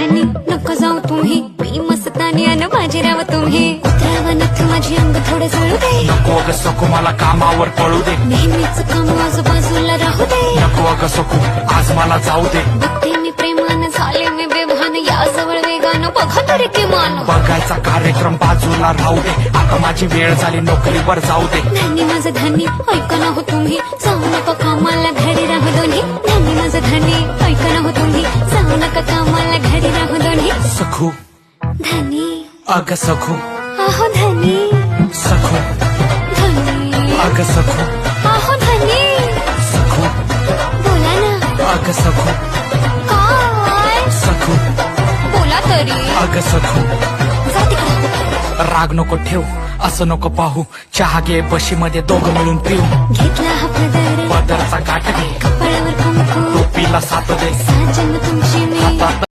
धनी नको जाऊ तुम्ही, मी मस्तानी अन बाजीराव तुम्ही. उतरावा नथ माझी अंग थोडे जळू दे, नको अगं सखू मला कामावर पळू दे. नेहमीच काम आजूबाजूला राहू दे. नको अगं सखू आज मला जाऊ दे. बघते मी प्रेमानं झाले मी बेभान, या जवळ वेगानं बघा तरी किमान. बघायचा कार्यक्रम बाजूला राहू दे, आता माझी वेळ झाली नोकरीवर जाऊ दे. धनी माझं धनी ऐका ना हो तुम्ही, जाऊ नका कामाला घरी राहू दोन्ही. धनी माझं धनी ऐका ना हो तुम्ही, जाऊ नका कामाला घरी राहू दोन्ही. सखू धनी अगं सखू, आहो धनी सखू धनी, अगं सखू, आहो धनी. सखू बोला ना अगं सखू, काय सखू बोला तरी. अगं सखू. जा तिकडे. राग नको ठेव, असं नको पाहू. चहा घे बशीमध्ये दोघं मिळून पिऊ. घेतला हा पदर, पदरचा गाठ घे, कपाळावर कुंकू, टोपीला साथ दे. साजन तुमची मी. हातात